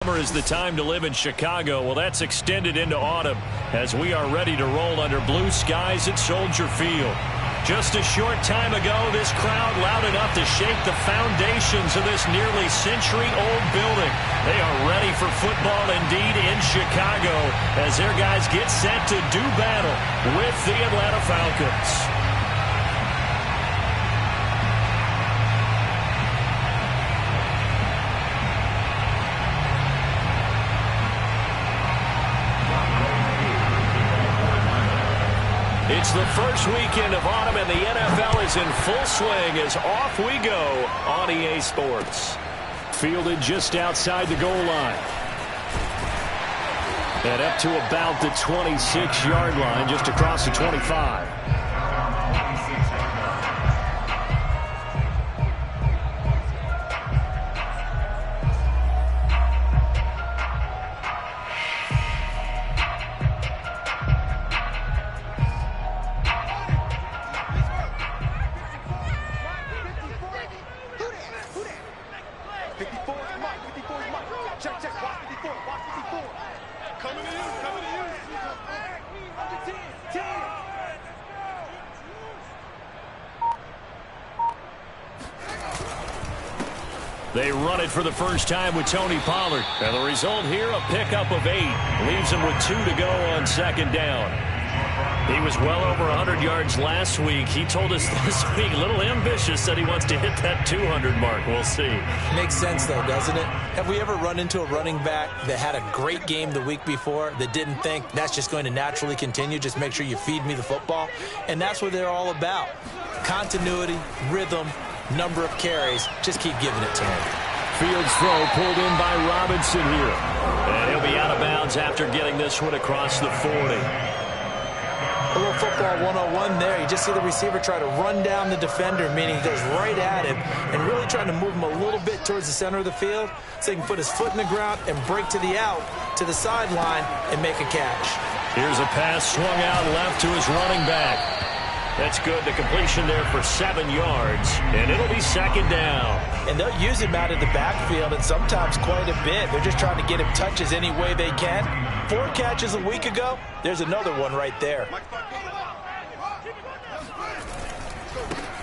Summer is the time to live in Chicago. Well, that's extended into autumn as we are ready to roll under blue skies at Soldier Field. Just a short time ago, this crowd loud enough to shake the foundations of this nearly century-old building. They are ready for football indeed in Chicago as their guys get set to do battle with the Atlanta Falcons. It's the first weekend of autumn, and the NFL is in full swing as off we go on EA Sports. Fielded just outside the goal line. And up to about the 26-yard line, just across the 25. They run it for the first time with Tony Pollard. And the result here, a pickup of 8. Leaves him with 2 to go on second down. He was well over 100 yards last week. He told us this week, a little ambitious, said he wants to hit that 200 mark. We'll see. Makes sense, though, doesn't it? Have we ever run into a running back that had a great game the week before that didn't think that's just going to naturally continue? Just make sure you feed me the football. And that's what they're all about. Continuity, rhythm, number of carries. Just keep giving it to him. Fields throw pulled in by Robinson here. And he'll be out of bounds after getting this one across the 40. A little football 101 there. You just see the receiver try to run down the defender, meaning he goes right at him and really trying to move him a little bit towards the center of the field so he can put his foot in the ground and break to the out, to the sideline, and make a catch. Here's a pass swung out left to his running back. That's good. The completion there for 7 yards, and it'll be second down. And they'll use him out of the backfield, and sometimes quite a bit. They're just trying to get him touches any way they can. 4 catches a week ago. There's another one right there.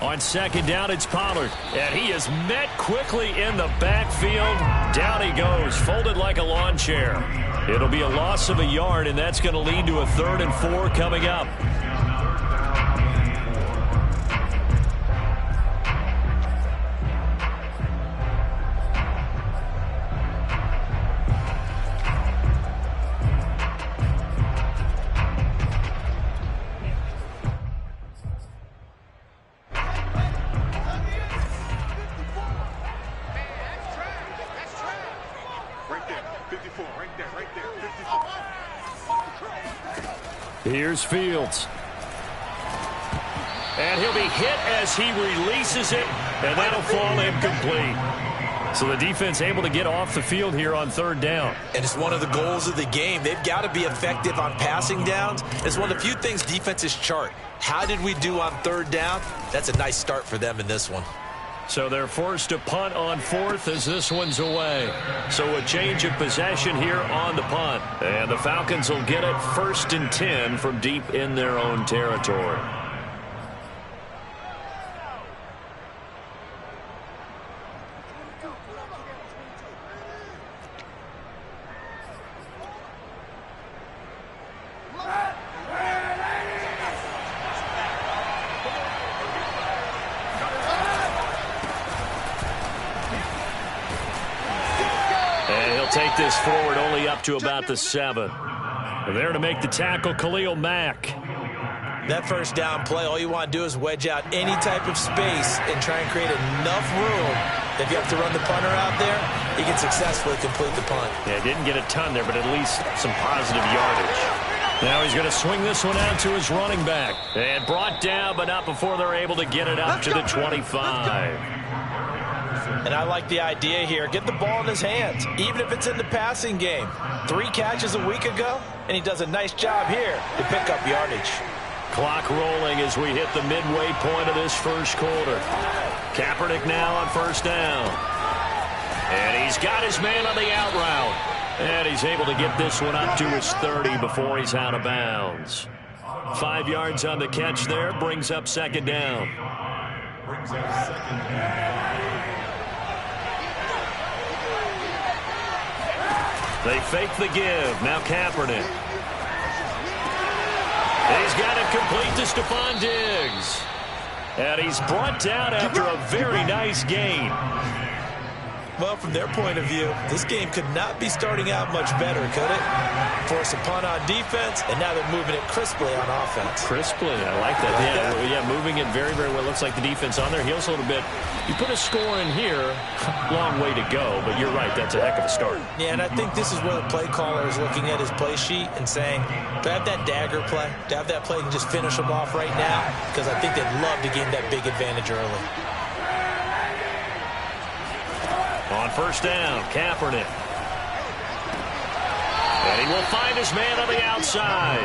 On second down, it's Pollard, and he is met quickly in the backfield. Down he goes, folded like a lawn chair. It'll be a loss of a yard, and that's going to lead to a 3rd and 4 coming up. Here's Fields. And he'll be hit as he releases it, and that'll fall incomplete. So the defense able to get off the field here on 3rd down. And it's one of the goals of the game. They've got to be effective on passing downs. It's one of the few things defenses chart. How did we do on 3rd down? That's a nice start for them in this one. So they're forced to punt on 4th as this one's away. So a change of possession here on the punt. And the Falcons will get it 1st and 10 from deep in their own territory. Take this forward only up to about the 7. There to make the tackle, Khalil Mack. That first down play, all you want to do is wedge out any type of space and try and create enough room. If you have to run the punter out there, he can successfully complete the punt. Yeah, didn't get a ton there, but at least some positive yardage. Now he's going to swing this one out to his running back. And brought down, but not before they're able to get it up to the 25. And I like the idea here. Get the ball in his hands, even if it's in the passing game. 3 catches a week ago, and he does a nice job here to pick up yardage. Clock rolling as we hit the midway point of this first quarter. Kaepernick now on 1st down. And he's got his man on the out route. And he's able to get this one up to his 30 before he's out of bounds. 5 yards on the catch there, brings up second down. They fake the give. Now Kaepernick. He's got it complete to Stephon Diggs. And he's brought down after a very nice gain. Well, from their point of view, this game could not be starting out much better, could it? Force a punt on defense, and now they're moving it crisply on offense. Crisply, I like that. Yeah, moving it very, very well. Looks like the defense on their heels a little bit. You put a score in here, long way to go, but you're right, that's a heck of a start. Yeah, and I think this is where the play caller is looking at his play sheet and saying, do I have that dagger play? Do I have that play and just finish them off right now? Because I think they'd love to gain that big advantage early. On first down, Kaepernick. And he will find his man on the outside.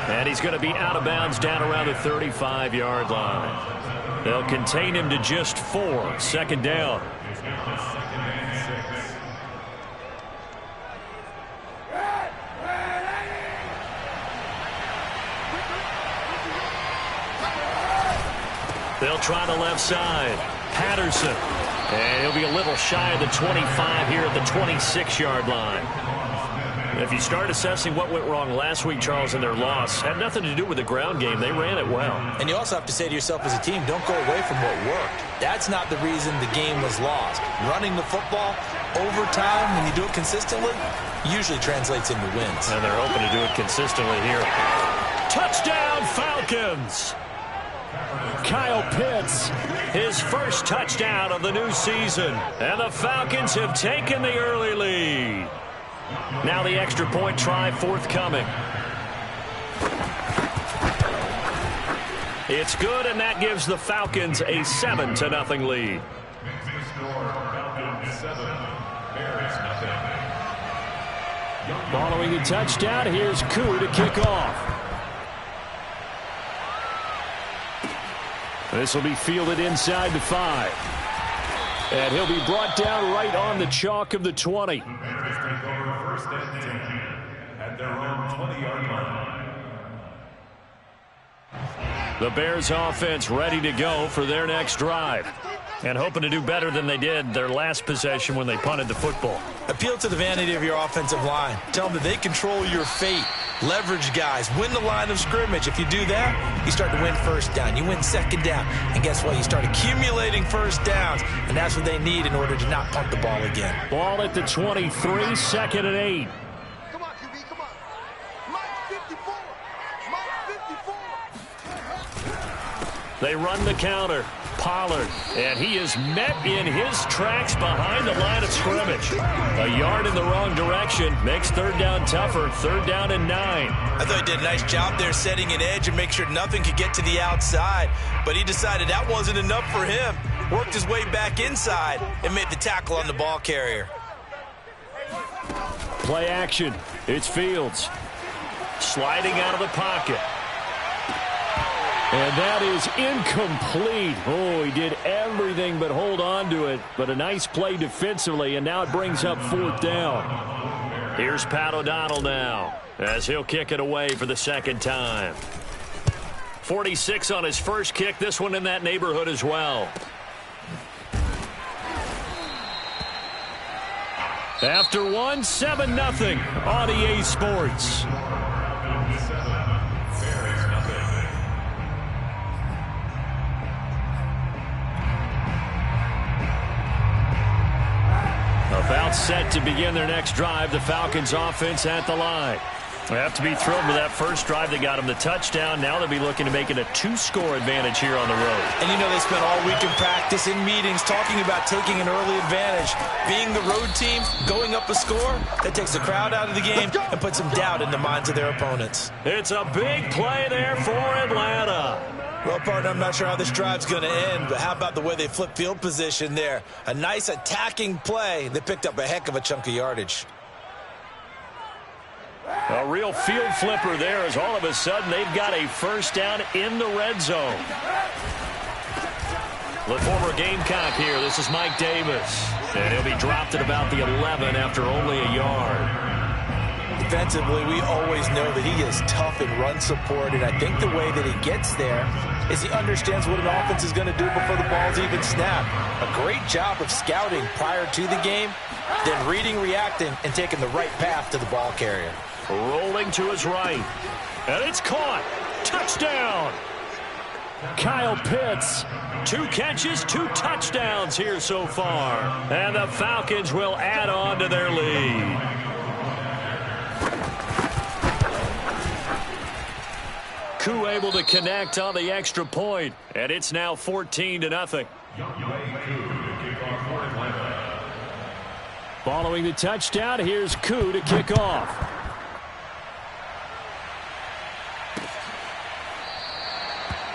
And he's going to be out of bounds down around the 35-yard line. They'll contain him to just 4. Second down. They'll try the left side. Patterson. And he'll be a little shy of the 25 here at the 26-yard line. If you start assessing what went wrong last week, Charles, in their loss, had nothing to do with the ground game. They ran it well. And you also have to say to yourself as a team, don't go away from what worked. That's not the reason the game was lost. Running the football over time, when you do it consistently, usually translates into wins. And they're hoping to do it consistently here. Touchdown, Falcons! Kyle Pitts, his first touchdown of the new season. And the Falcons have taken the early lead. Now the extra point try forthcoming. It's good, and that gives the Falcons a 7-0 lead. Following the touchdown, here's Koo to kick off. This will be fielded inside the 5. And he'll be brought down right on the chalk of the 20. The Bears offense ready to go for their next drive. And hoping to do better than they did their last possession when they punted the football. Appeal to the vanity of your offensive line. Tell them that they control your fate. Leverage guys. Win the line of scrimmage. If you do that, you start to win first down. You win second down. And guess what? You start accumulating first downs. And that's what they need in order to not punt the ball again. Ball at the 23, second and 8. Come on, QB, come on. Mike 54. Mike 54. They run the counter. Pollard, and he is met in his tracks behind the line of scrimmage. A yard in the wrong direction makes third down tougher. Third down and 9. I thought he did a nice job there setting an edge and make sure nothing could get to the outside. But he decided that wasn't enough for him. Worked his way back inside and made the tackle on the ball carrier. Play action. It's Fields. Sliding out of the pocket. And that is incomplete. Oh, he did everything but hold on to it. But a nice play defensively, and now it brings up fourth down. Here's Pat O'Donnell now, as he'll kick it away for the second time. 46 on his first kick. This one in that neighborhood as well. After one, 7-0 on EA Sports. About set to begin their next drive, the Falcons offense at the line. They have to be thrilled with that first drive. They got them the touchdown. Now they'll be looking to make it a 2-score advantage here on the road. And you know they spent all week in practice, in meetings, talking about taking an early advantage. Being the road team, going up a score, that takes the crowd out of the game and puts some doubt in the minds of their opponents. It's a big play there for Atlanta. Well, partner, I'm not sure how this drive's going to end, but how about the way they flip field position there? A nice attacking play. They picked up a heck of a chunk of yardage. A real field flipper there, as all of a sudden they've got a first down in the red zone. The former Gamecock here. This is Mike Davis. And he'll be dropped at about the 11 after only a yard. Defensively, we always know that he is tough in run support, and I think the way that he gets there is he understands what an offense is going to do before the ball's even snapped. A great job of scouting prior to the game, then reading, reacting, and taking the right path to the ball carrier. Rolling to his right, and it's caught. Touchdown! Kyle Pitts, 2 catches, 2 touchdowns here so far. And the Falcons will add on to their lead. Koo able to connect on the extra point, and it's now 14-0. Following the touchdown, here's Koo to kick off.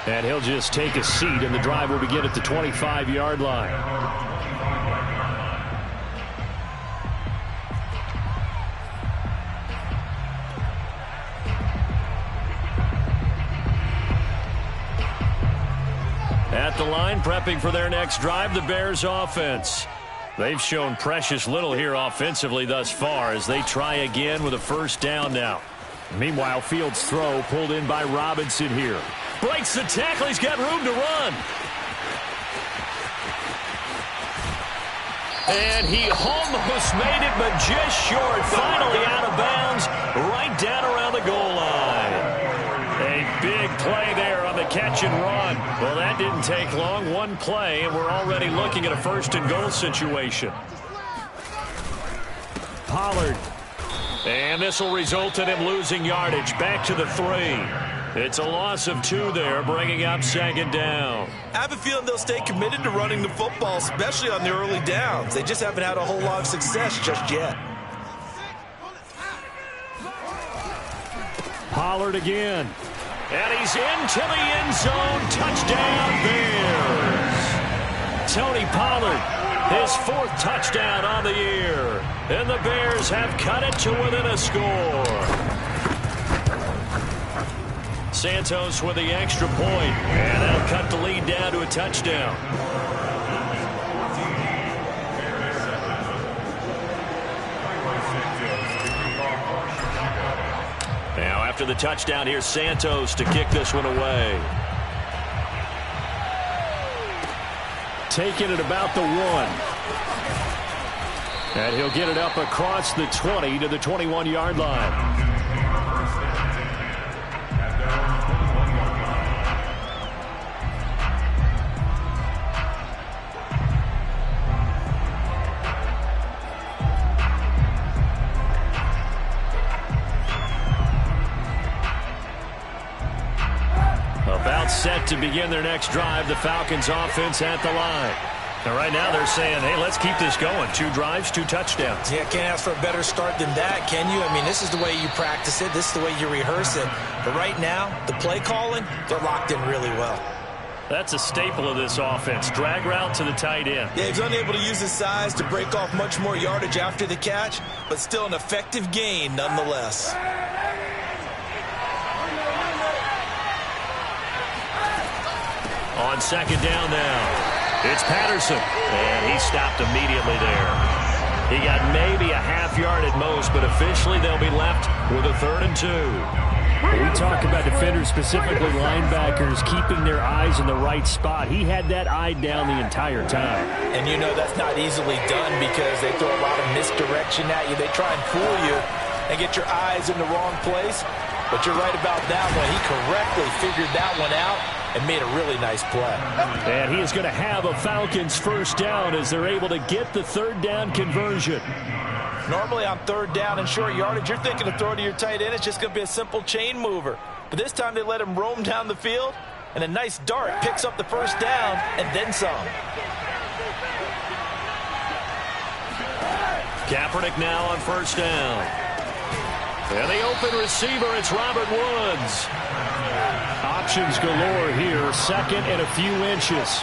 And he'll just take a seat, and the drive will begin at the 25-yard line. At the line, prepping for their next drive, the Bears offense. They've shown precious little here offensively thus far as they try again with a first down now. Meanwhile, Fields' throw pulled in by Robinson here. Breaks the tackle. He's got room to run. And he almost made it, but just short. Finally out of bounds, right down around the goal line. A big play there on the catch and run. Well, that didn't take long. One play, and we're already looking at a first and goal situation. Pollard. And this will result in him losing yardage. Back to the 3. It's a loss of 2 there, bringing up second down. I have a feeling they'll stay committed to running the football, especially on the early downs. They just haven't had a whole lot of success just yet. Pollard again. And he's into the end zone. Touchdown, Bears. Tony Pollard, his 4th touchdown on the year. And the Bears have cut it to within a score. Santos with the extra point. And that'll cut the lead down to a touchdown. Now after the touchdown, here's Santos to kick this one away. Taking it about the 1. And he'll get it up across the 20 to the 21-yard line. Set to begin their next drive. The Falcons offense at the line. And right now they're saying, hey, let's keep this going. 2 drives, 2 touchdowns. Yeah, can't ask for a better start than that, can you? I mean, this is the way you practice it. This is the way you rehearse it. But right now, the play calling, they're locked in really well. That's a staple of this offense. Drag route to the tight end. Yeah, he's unable to use his size to break off much more yardage after the catch, but still an effective gain nonetheless. On second down now, it's Patterson, and he stopped immediately there. He got maybe a half yard at most, but officially they'll be left with a 3rd and 2. We talk about defenders, specifically linebackers, keeping their eyes in the right spot. He had that eye down the entire time. And you know that's not easily done because they throw a lot of misdirection at you. They try and fool you and get your eyes in the wrong place. But you're right about that one. He correctly figured that one out and made a really nice play. And he is going to have a Falcons first down as they're able to get the 3rd down conversion. Normally on 3rd down and short yardage, you're thinking to throw to your tight end. It's just going to be a simple chain mover. But this time they let him roam down the field, and a nice dart picks up the first down and then some. Kaepernick now on first down. And the open receiver, it's Robert Woods. Options galore here, 2nd and a few inches.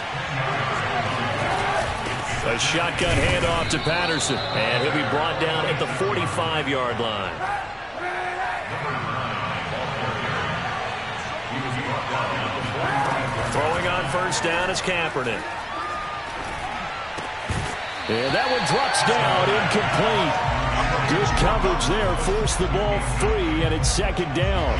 A shotgun handoff to Patterson, and he'll be brought down at the 45-yard line. Throwing on first down is Kaepernick. And that one drops down, incomplete. Good coverage there, forced the ball free, and it's second down.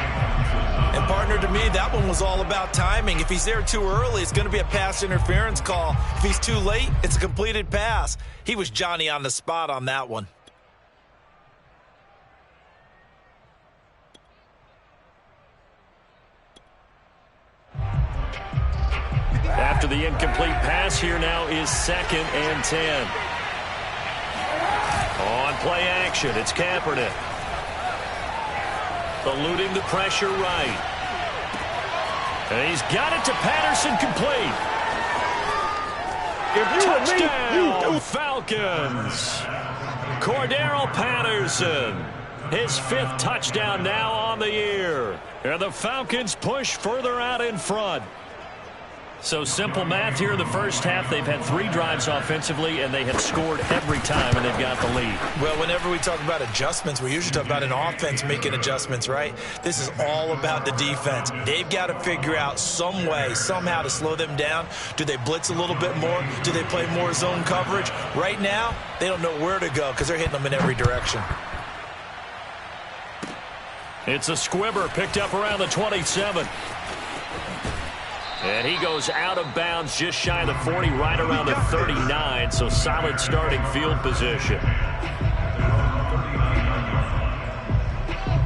And partner, to me, that one was all about timing. If he's there too early, it's going to be a pass interference call. If he's too late, it's a completed pass. He was Johnny on the spot on that one. After the incomplete pass, here now is 2nd and 10. On play action, it's Kaepernick. Eluding the pressure right. And he's got it to Patterson, complete. Touchdown, Falcons. Cordarrelle Patterson. His 5th touchdown now on the year. And the Falcons push further out in front. So simple math here in the first half. They've had 3 drives offensively, and they have scored every time, and they've got the lead. Well, whenever we talk about adjustments, we usually talk about an offense making adjustments, right? This is all about the defense. They've got to figure out some way, somehow to slow them down. Do they blitz a little bit more? Do they play more zone coverage? Right now, they don't know where to go because they're hitting them in every direction. It's a squibber picked up around the 27. And he goes out of bounds just shy of the 40, right around the 39, so solid starting field position.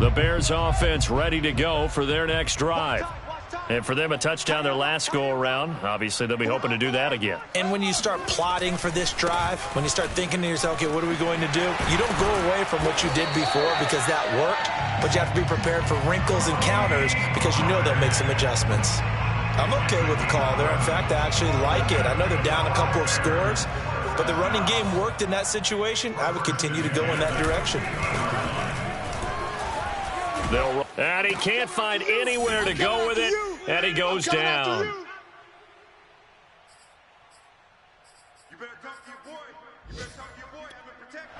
The Bears offense ready to go for their next drive. And for them, a touchdown their last go-around. Obviously, they'll be hoping to do that again. And when you start plotting for this drive, when you start thinking to yourself, okay, what are we going to do? You don't go away from what you did before because that worked, but you have to be prepared for wrinkles and counters because you know they'll make some adjustments. I'm okay with the call there. In fact, I actually like it. I know they're down a couple of scores, but the running game worked in that situation. I would continue to go in that direction. And he can't find anywhere to go with it, and he goes down. You better talk to your boy. You better talk to your boy. Have him protected.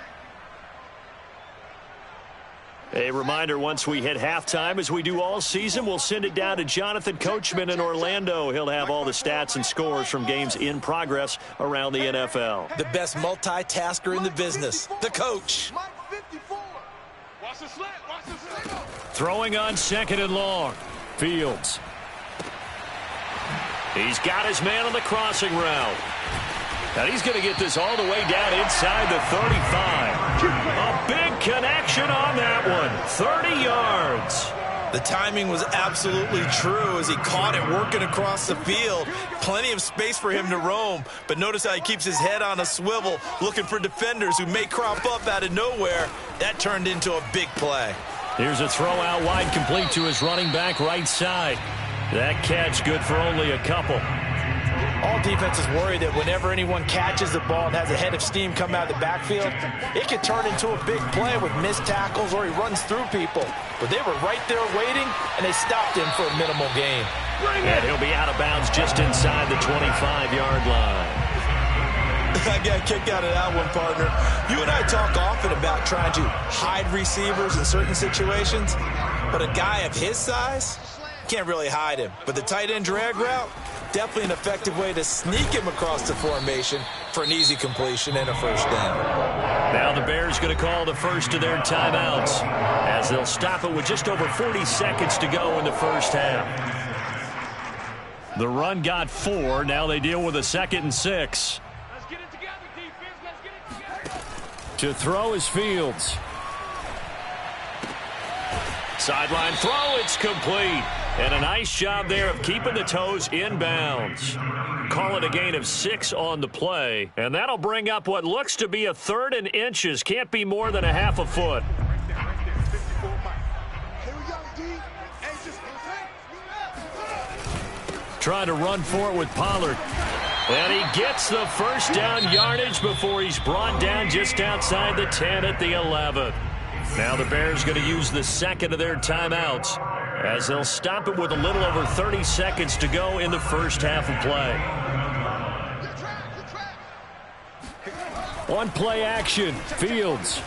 A reminder, once we hit halftime, as we do all season, we'll send it down to Jonathan Coachman in Orlando. He'll have all the stats and scores from games in progress around the NFL. The best multitasker in the business, the coach. Mike 54. Watch the slant. Watch the slant. Throwing on 2nd and long. Fields. He's got his man on the crossing route. And he's going to get this all the way down inside the 35. A big connection on that one. 30 yards. The timing was absolutely true as he caught it working across the field. Plenty of space for him to roam. But notice how he keeps his head on a swivel looking for defenders who may crop up out of nowhere. That turned into a big play. Here's a throw out wide, complete to his running back right side. That catch good for only a couple. All defenses worry that whenever anyone catches the ball and has a head of steam come out of the backfield, it can turn into a big play with missed tackles or he runs through people. But they were right there waiting, and they stopped him for a minimal gain. And he'll be out of bounds just inside the 25-yard line. I got a kick out of that one, partner. You and I talk often about trying to hide receivers in certain situations, but a guy of his size can't really hide him. But the tight end drag route, definitely an effective way to sneak him across the formation for an easy completion and a first down. Now the Bears going to call the first of their timeouts as they'll stop it with just over 40 seconds to go in the first half. The run got 4. Now they deal with a 2nd and 6. Let's get it together, defense. Let's get it together. To throw is Fields. Sideline throw, it's complete. And a nice job there of keeping the toes inbounds. Call it a gain of 6 on the play. And that'll bring up what looks to be a 3rd and inches. Can't be more than a half a foot. Right there, 54 Mike. Here we go, D. Hey, just Trying to run for it with Pollard. And he gets the first down yardage before he's brought down just outside the 10 at the 11. Now the Bears going to use the 2nd of their timeouts as they'll stop it with a little over 30 seconds to go in the first half of play. On play action, Fields.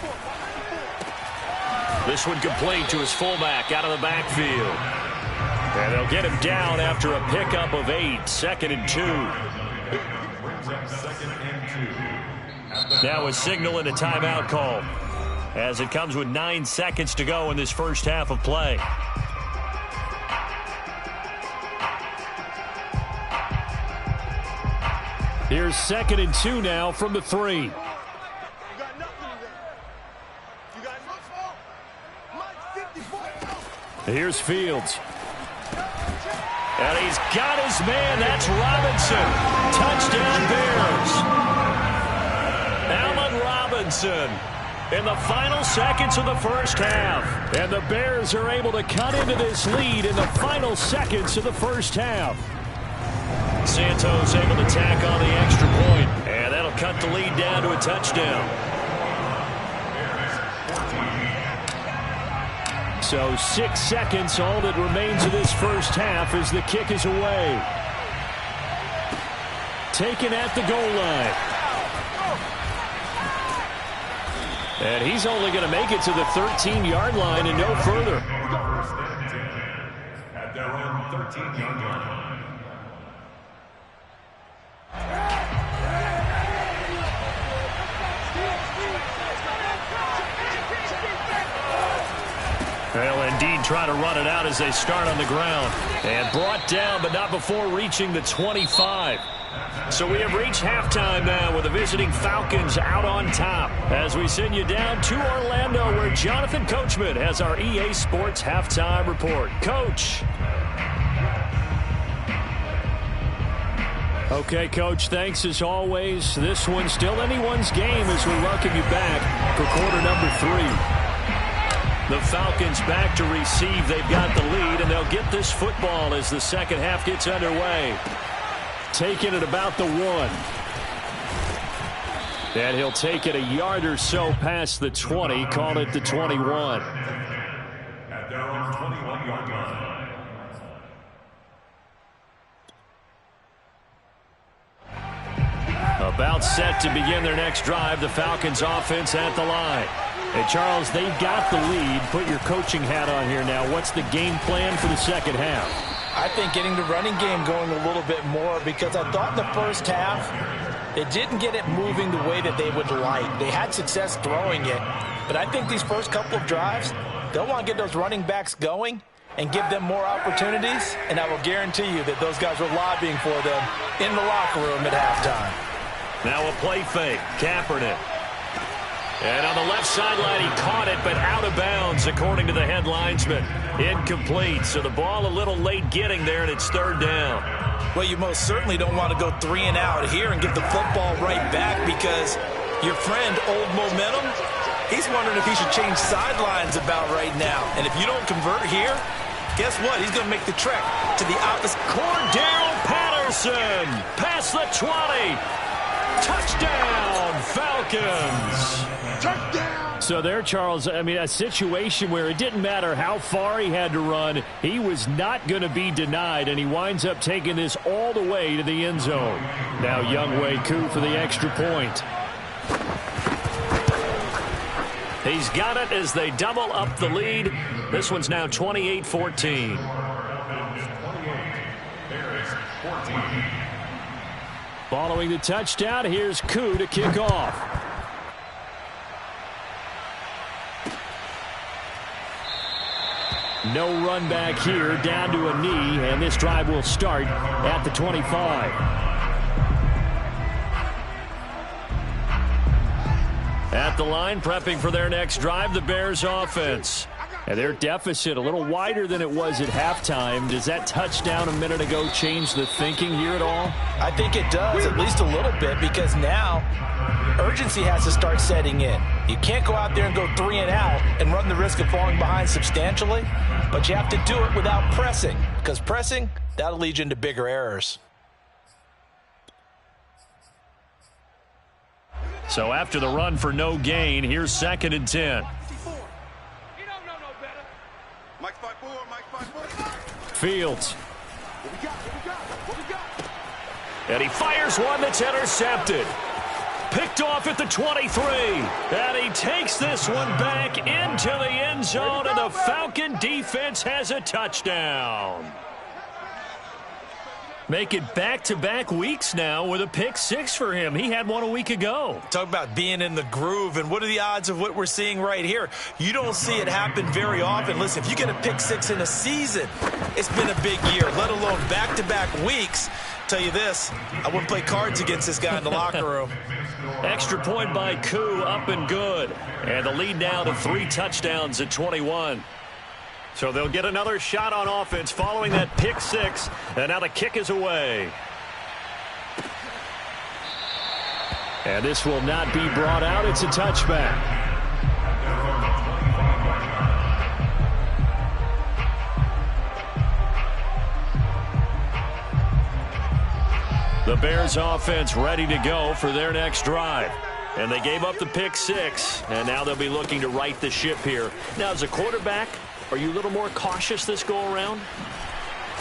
This one complete to his fullback out of the backfield. And they'll get him down after a pickup of 8, 2nd and 2. Now a signal and a timeout call, as it comes with 9 seconds to go in this first half of play. Here's 2nd and 2 now from the 3. Here's Fields. And he's got his man. That's Robinson. Touchdown Bears. Allen Robinson in the final seconds of the first half. And the Bears are able to cut into this lead in the final seconds of the first half. Santos able to tack on the extra point. And that'll cut the lead down to a touchdown. So 6 seconds, all that remains of this first half as the kick is away. Taken at the goal line. And he's only going to make it to the 13-yard line and no further. At their own 13-yard line. They'll indeed try to run it out as they start on the ground. And brought down, but not before reaching the 25. So we have reached halftime now with the visiting Falcons out on top. As we send you down to Orlando, where Jonathan Coachman has our EA Sports halftime report. Coach. Okay, Coach, thanks as always. This one's still anyone's game as we welcome you back for quarter number 3. The Falcons back to receive. They've got the lead, and they'll get this football as the second half gets underway. Taking it about the 1. And he'll take it a yard or so past the 20, call it the 21. At their own 21-yard line. About set to begin their next drive. The Falcons offense at the line. Hey, Charles, they've got the lead. Put your coaching hat on here now. What's the game plan for the second half? I think getting the running game going a little bit more, because I thought in the first half they didn't get it moving the way that they would like. They had success throwing it, but I think these first couple of drives, they'll want to get those running backs going and give them more opportunities, and I will guarantee you that those guys were lobbying for them in the locker room at halftime. Now a play fake. Kaepernick. And on the left sideline, he caught it, but out of bounds, according to the head linesman. Incomplete, so the ball a little late getting there, and it's 3rd down. Well, you most certainly don't want to go 3 and out here and give the football right back, because your friend, Old Momentum, he's wondering if he should change sidelines about right now. And if you don't convert here, guess what? He's going to make the trek to the opposite. Cordell Patterson past the 20. Touchdown, Falcons. Touchdown! So there, Charles, I mean, a situation where it didn't matter how far he had to run, he was not going to be denied, and he winds up taking this all the way to the end zone. Now Younghoe Koo for the extra point. He's got it as they double up the lead. This one's now 28-14. Following the touchdown, here's Koo to kick off. No run back here, down to a knee, and this drive will start at the 25. At the line, prepping for their next drive, the Bears offense. And their deficit a little wider than it was at halftime. Does that touchdown a minute ago change the thinking here at all? I think it does, at least a little bit, because now urgency has to start setting in. You can't go out there and go 3 and out and run the risk of falling behind substantially, but you have to do it without pressing, because pressing, that'll lead you into bigger errors. So after the run for no gain, here's 2nd and 10. Fields. And he fires one that's intercepted. Picked off at the 23. And he takes this one back into the end zone, and the Falcon defense has a touchdown. Make it back-to-back weeks now with a pick six for him. He had one a week ago. Talk about being in the groove, and what are the odds of what we're seeing right here? You don't see it happen very often. Listen, if you get a pick six in a season, it's been a big year, let alone back-to-back weeks. Tell you this, I wouldn't play cards against this guy in the locker room. Extra point by Koo, up and good. And the lead now to 3 touchdowns at 21. So they'll get another shot on offense following that pick six. And now the kick is away. And this will not be brought out. It's a touchback. The Bears offense ready to go for their next drive. And they gave up the pick six, and now they'll be looking to right the ship here. Now, as a quarterback, are you a little more cautious this go-around?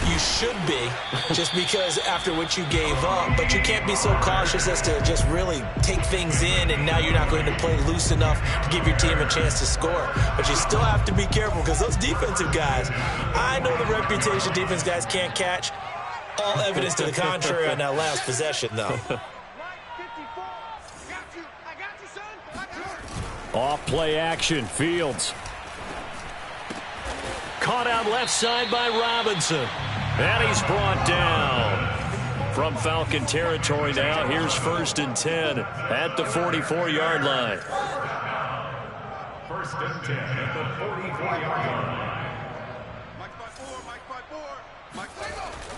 You should be, just because after what you gave up, but you can't be so cautious as to just really take things in, and now you're not going to play loose enough to give your team a chance to score. But you still have to be careful, because those defensive guys, I know the reputation defense guys can't catch. All evidence to the contrary on that last possession, though. Off play action, Fields. Caught out left side by Robinson. And he's brought down. From Falcon territory now, here's 1st and 10 at the 44-yard line. 1st and 10 at the 44-yard line.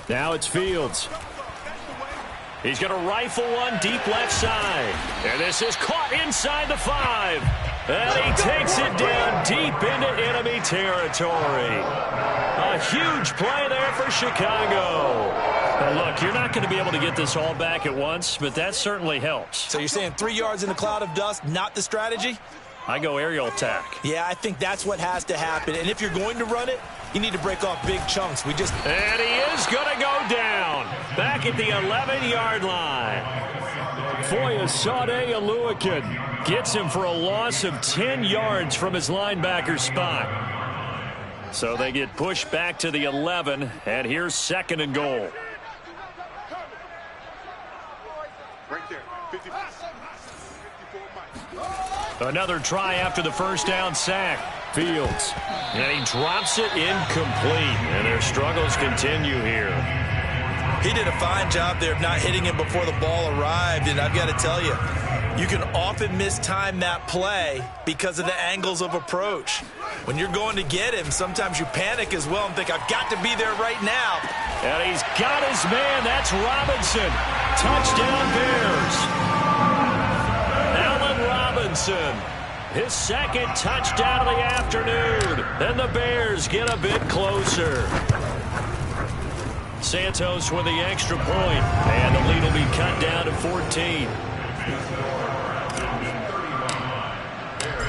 Now it's Fields. He's going to rifle one deep left side. And this is caught inside the 5. And he takes it down deep into enemy territory. A huge play there for Chicago. Now look, you're not going to be able to get this all back at once, but that certainly helps. So you're saying 3 yards in a cloud of dust, not the strategy? I go aerial attack. Yeah, I think that's what has to happen. And if you're going to run it, you need to break off big chunks. And he is going to go down. Back at the 11-yard line. Foyesade Oluwakin gets him for a loss of 10 yards from his linebacker spot. So they get pushed back to the 11, and here's 2nd and goal. Right there. 54. Another try after the first down sack. Fields. And he drops it incomplete. And their struggles continue here. He did a fine job there of not hitting him before the ball arrived. And I've got to tell you, you can often mistime that play because of the angles of approach. When you're going to get him, sometimes you panic as well and think, I've got to be there right now. And he's got his man. That's Robinson. Touchdown Bears. Allen Robinson. His 2nd touchdown of the afternoon. And the Bears get a bit closer. Santos with the extra point. And the lead will be cut down to 14.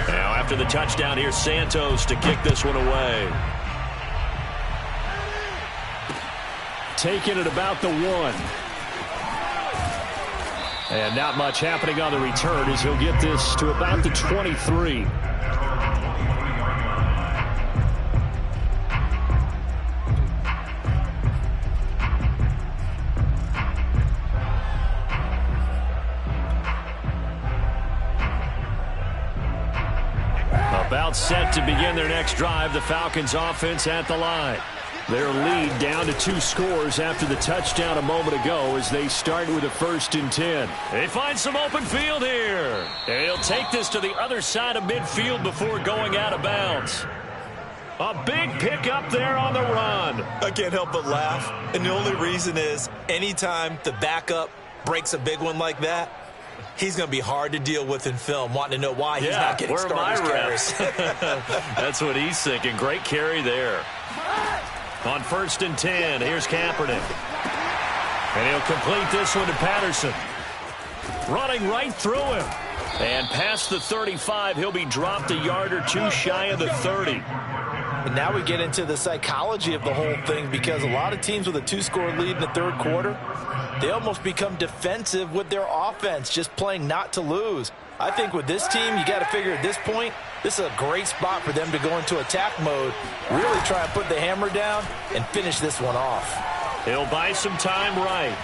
Now after the touchdown, here's Santos to kick this one away. Taking it about the 1. And not much happening on the return as he'll get this to about the 23. About set to begin their next drive, the Falcons offense at the line. Their lead down to 2 scores after the touchdown a moment ago as they start with a 1st and 10. They find some open field here. And he'll take this to the other side of midfield before going out of bounds. A big pickup there on the run. I can't help but laugh. And the only reason is anytime the backup breaks a big one like that, he's going to be hard to deal with in film, wanting to know why he's not getting starters carries. That's what he's thinking. Great carry there. On 1st and 10, here's Kaepernick. And he'll complete this one to Patterson. Running right through him. And past the 35, he'll be dropped a yard or 2 shy of the 30. And now we get into the psychology of the whole thing, because a lot of teams with a 2-score lead in the 3rd quarter, they almost become defensive with their offense, just playing not to lose. I think with this team, you got to figure at this point, this is a great spot for them to go into attack mode, really try and put the hammer down and finish this one off. He'll buy some time right.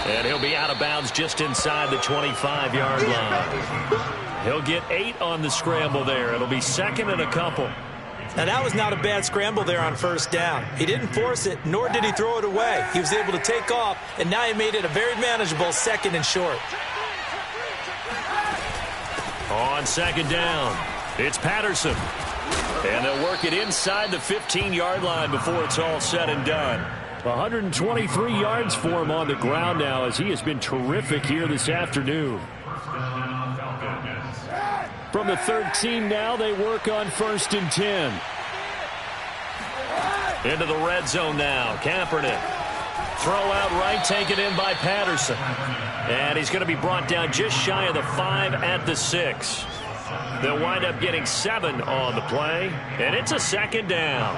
And he'll be out of bounds just inside the 25-yard line. He'll get 8 on the scramble there. It'll be 2nd and a couple. Now, that was not a bad scramble there on 1st down. He didn't force it, nor did he throw it away. He was able to take off, and now he made it a very manageable 2nd and short. On 2nd down, it's Patterson. And they'll work it inside the 15-yard line before it's all said and done. 123 yards for him on the ground now, as he has been terrific here this afternoon. From the 13 now, they work on 1st and 10. Into the red zone now. Kaepernick. Throw out right, taken in by Patterson. And he's going to be brought down just shy of the 5 at the 6. They'll wind up getting 7 on the play, and it's a 2nd down.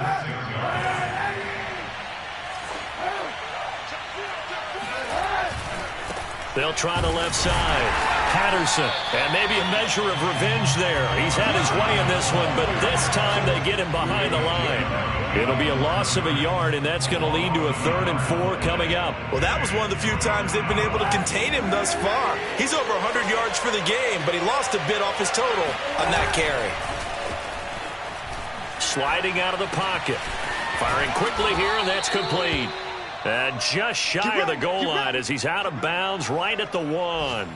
They'll try the left side. Patterson, and maybe a measure of revenge there. He's had his way in this one, but this time they get him behind the line. It'll be a loss of a yard, and that's going to lead to a 3rd and 4 coming up. Well, that was one of the few times they've been able to contain him thus far. He's over 100 yards for the game, but he lost a bit off his total on that carry. Sliding out of the pocket. Firing quickly here, and that's complete. And just shy of the goal line as he's out of bounds right at the 1.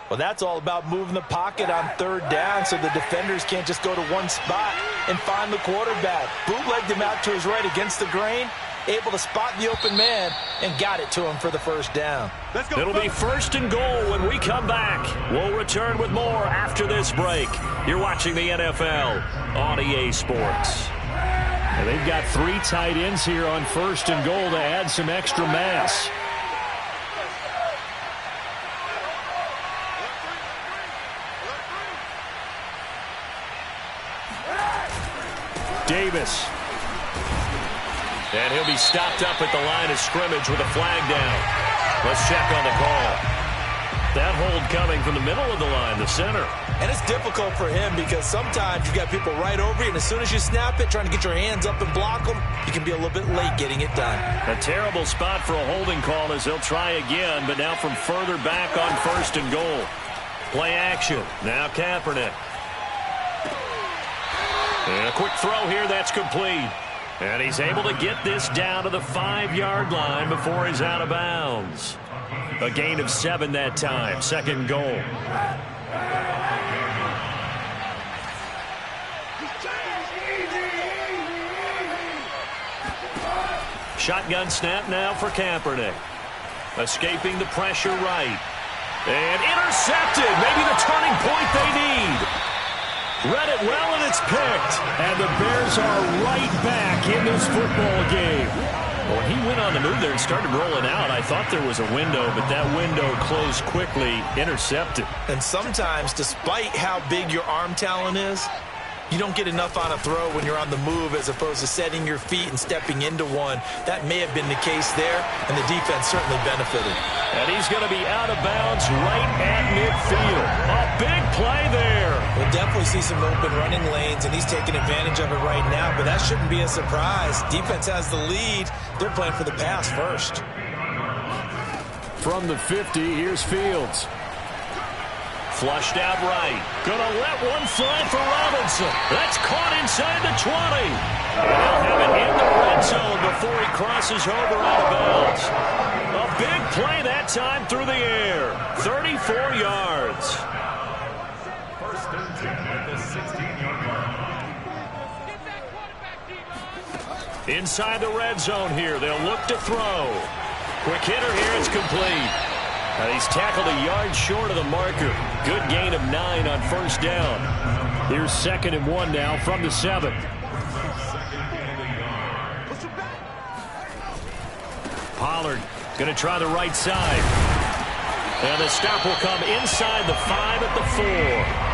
Well, that's all about moving the pocket on 3rd down so the defenders can't just go to one spot and find the quarterback. Bootlegged him out to his right against the grain, able to spot the open man, and got it to him for the 1st down. It'll be 1st and goal when we come back. We'll return with more after this break. You're watching the NFL on EA Sports. And they've got 3 tight ends here on 1st and goal to add some extra mass. Davis. And he'll be stopped up at the line of scrimmage with a flag down. Let's check on the call. That hold coming from the middle of the line, the center. And it's difficult for him because sometimes you've got people right over you, and as soon as you snap it, trying to get your hands up and block them, you can be a little bit late getting it done. A terrible spot for a holding call as he'll try again, but now from further back on 1st and goal. Play action. Now Kaepernick. And a quick throw here, that's complete. And he's able to get this down to the 5-yard line before he's out of bounds. A gain of 7 that time, 2nd goal. Shotgun snap now for Kaepernick. Escaping the pressure right. And intercepted, maybe the turning point they need. Read it well, and it's picked. And the Bears are right back in this football game. Well, he went on the move there and started rolling out. I thought there was a window, but that window closed quickly, intercepted. And sometimes, despite how big your arm talent is, you don't get enough on a throw when you're on the move as opposed to setting your feet and stepping into one. That may have been the case there, and the defense certainly benefited. And he's going to be out of bounds right at midfield. A big play there. We'll definitely see some open running lanes, and he's taking advantage of it right now, but that shouldn't be a surprise. Defense has the lead. They're playing for the pass first. From the 50, here's Fields. Flushed out right. Gonna let one fly for Robinson. That's caught inside the 20. And they'll have it in the red zone before he crosses over out of bounds. A big play that time through the air. 34 yards. 1st and 10 at the 16-yard line. Inside the red zone here. They'll look to throw. Quick hitter here. It's complete. He's tackled a yard short of the marker. Good gain of 9 on 1st down. Here's 2nd and 1 now from the 7. Pollard going to try the right side. And the stop will come inside the 5 at the 4.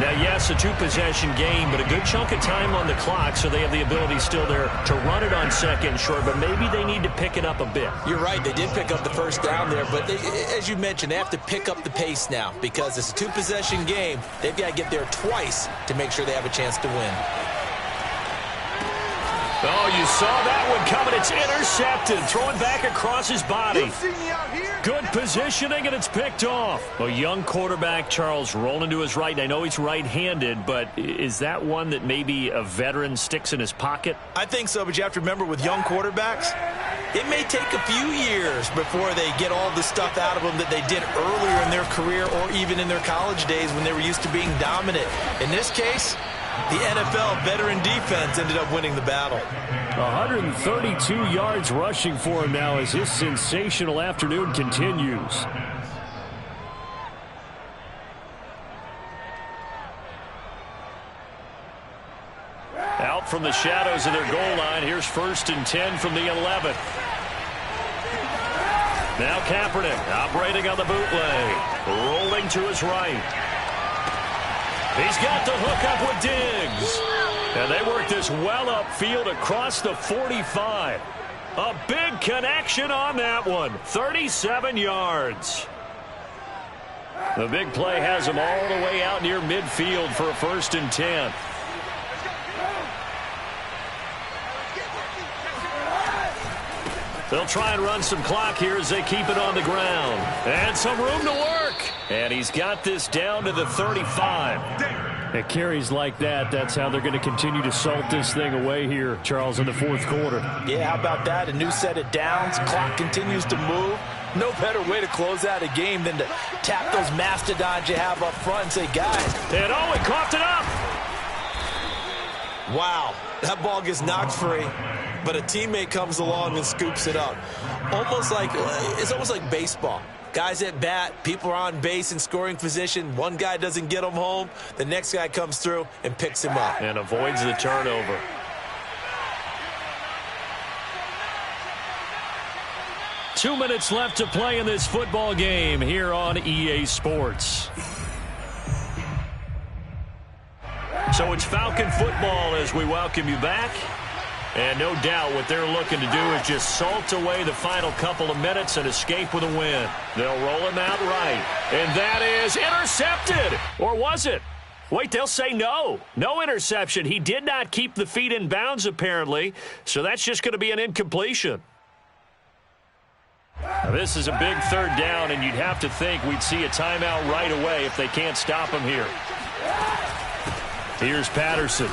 Now, yes, a 2-possession game, but a good chunk of time on the clock, so they have the ability still there to run it on 2nd and short, but maybe they need to pick it up a bit. You're right. They did pick up the 1st down there, but as you mentioned, they have to pick up the pace now because it's a 2-possession game. They've got to get there twice to make sure they have a chance to win. Oh, you saw that one coming. It's intercepted. Throwing back across his body. Good positioning, and it's picked off. A young quarterback, Charles, rolling to his right. And I know he's right-handed, but is that one that maybe a veteran sticks in his pocket? I think so, but you have to remember with young quarterbacks, it may take a few years before they get all the stuff out of them that they did earlier in their career or even in their college days when they were used to being dominant. In this case, the NFL veteran defense ended up winning the battle. 132 yards rushing for him now as his sensational afternoon continues. Out from the shadows of their goal line. Here's 1st and 10 from the 11. Now Kaepernick operating on the bootleg. Rolling to his right. He's got the hook up with Diggs. And they work this well upfield across the 45. A big connection on that one. 37 yards. The big play has him all the way out near midfield for a 1st and 10. They'll try and run some clock here as they keep it on the ground. And some room to work. And he's got this down to the 35. At carries like that, that's how they're going to continue to salt this thing away here, Charles, in the 4th quarter. Yeah, how about that? A new set of downs. Clock continues to move. No better way to close out a game than to tap those mastodons you have up front and say, guys. And oh, he coughed it up. Wow, that ball gets knocked free, but a teammate comes along and scoops it up. It's almost like baseball. Guys at bat, people are on base in scoring position. One guy doesn't get him home. The next guy comes through and picks him up. And avoids the turnover. Two minutes left to play in this football game here on EA Sports. So it's Falcon football as we welcome you back. And no doubt what they're looking to do is just salt away the final couple of minutes and escape with a win. They'll roll him out right. And that is intercepted. Or was it? Wait, they'll say no. No interception. He did not keep the feet in bounds, apparently. So that's just going to be an incompletion. Now, this is a big 3rd down, and you'd have to think we'd see a timeout right away if they can't stop him here. Here's Patterson.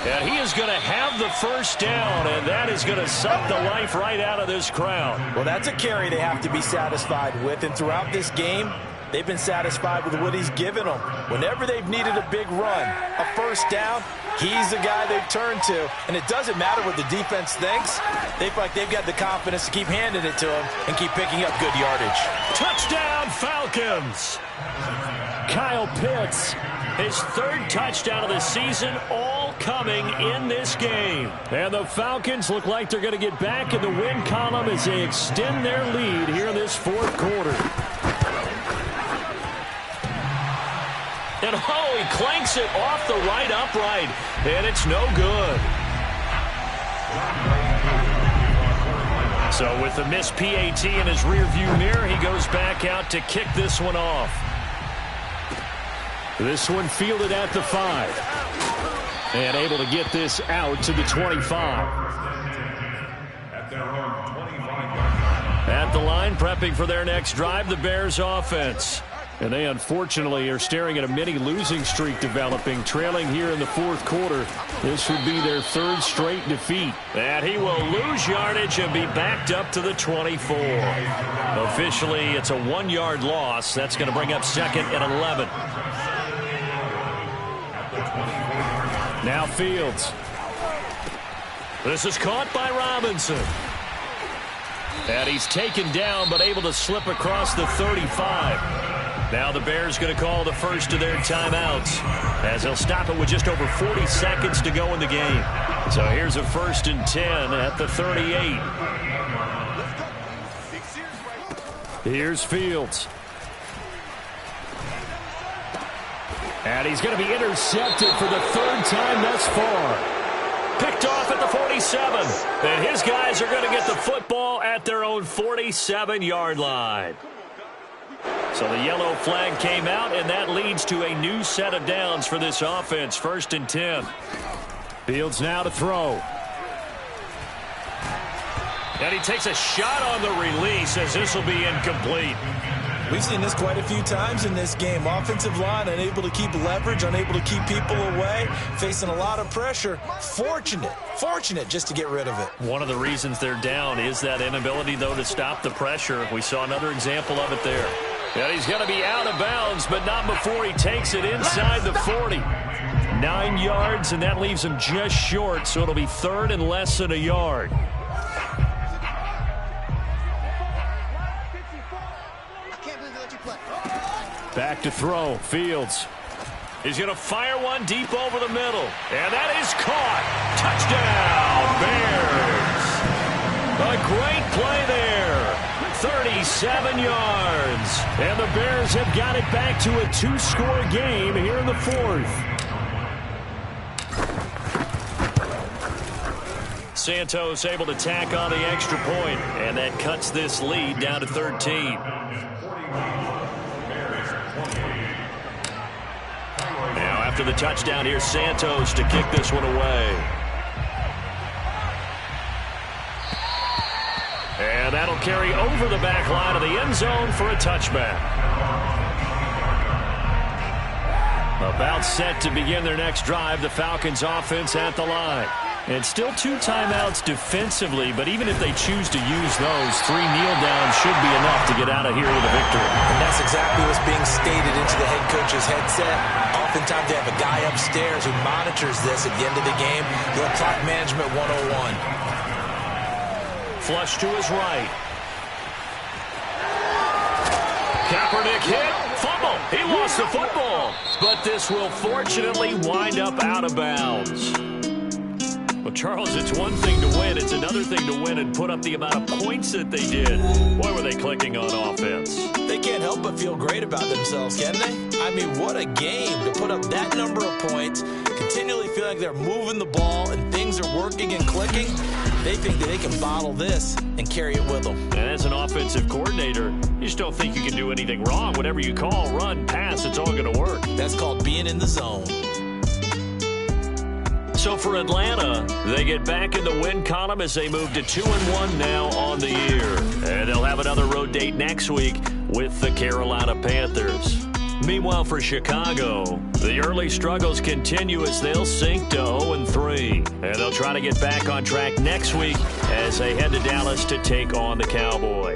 And he is going to have the 1st down, and that is going to suck the life right out of this crowd. Well, that's a carry they have to be satisfied with, and throughout this game, they've been satisfied with what he's given them. Whenever they've needed a big run, a 1st down, he's the guy they've turned to, and it doesn't matter what the defense thinks. They feel like they've got the confidence to keep handing it to him and keep picking up good yardage. Touchdown, Falcons! Kyle Pitts, his 3rd touchdown of the season, all coming in this game. And the Falcons look like they're going to get back in the win column as they extend their lead here in this 4th quarter. And oh, he clanks it off the right upright, and it's no good. So with the missed PAT in his rearview mirror, he goes back out to kick this one off. This one fielded at the 5. And able to get this out to the 25. At the line, prepping for their next drive, the Bears offense. And they unfortunately are staring at a mini losing streak developing, trailing here in the 4th quarter. This would be their 3rd straight defeat. And he will lose yardage and be backed up to the 24. Officially, it's a 1-yard loss. That's going to bring up 2nd and 11. Now Fields. This is caught by Robinson. And he's taken down but able to slip across the 35. Now the Bears going to call the first of their timeouts as they'll stop it with just over 40 seconds to go in the game. So here's a 1st and 10 at the 38. Here's Fields. And he's going to be intercepted for the 3rd time thus far. Picked off at the 47. And his guys are going to get the football at their own 47-yard line. So the yellow flag came out, and that leads to a new set of downs for this offense. 1st and 10. Fields now to throw. And he takes a shot on the release as this will be incomplete. We've seen this quite a few times in this game. Offensive line unable to keep leverage, unable to keep people away, facing a lot of pressure. Fortunate just to get rid of it. One of the reasons they're down is that inability, though, to stop the pressure. We saw another example of it there. And he's going to be out of bounds, but not before he takes it inside the 40. 9 yards, and that leaves him just short, so it'll be third and less than a yard. Back to throw. Fields. He's going to fire one deep over the middle. And that is caught. Touchdown, Bears. A great play there. 37 yards. And the Bears have got it back to a 2-score game here in the fourth. Santos able to tack on the extra point, and that cuts this lead down to 13. Now after the touchdown, here's Santos to kick this one away. And that'll carry over the back line of the end zone for a touchback. About set to begin their next drive, the Falcons offense at the line. And still 2 timeouts defensively, but even if they choose to use those, 3 kneel downs should be enough to get out of here with a victory. And that's exactly what's being stated into the head coach's headset. Oftentimes they have a guy upstairs who monitors this at the end of the game. Little clock management 101. Flush to his right. Kaepernick hit. Fumble. He lost the football. But this will fortunately wind up out of bounds. Well, Charles, it's one thing to win. It's another thing to win and put up the amount of points that they did. Boy, were they clicking on offense. They can't help but feel great about themselves, can they? I mean, what a game to put up that number of points, continually feel like they're moving the ball and things are working and clicking. They think that they can bottle this and carry it with them. And as an offensive coordinator, you just don't think you can do anything wrong. Whatever you call, run, pass, it's all going to work. That's called being in the zone. So for Atlanta, they get back in the win column as they move to 2-1 now on the year. And they'll have another road date next week with the Carolina Panthers. Meanwhile, for Chicago, the early struggles continue as they'll sink to 0-3. And they'll try to get back on track next week as they head to Dallas to take on the Cowboys.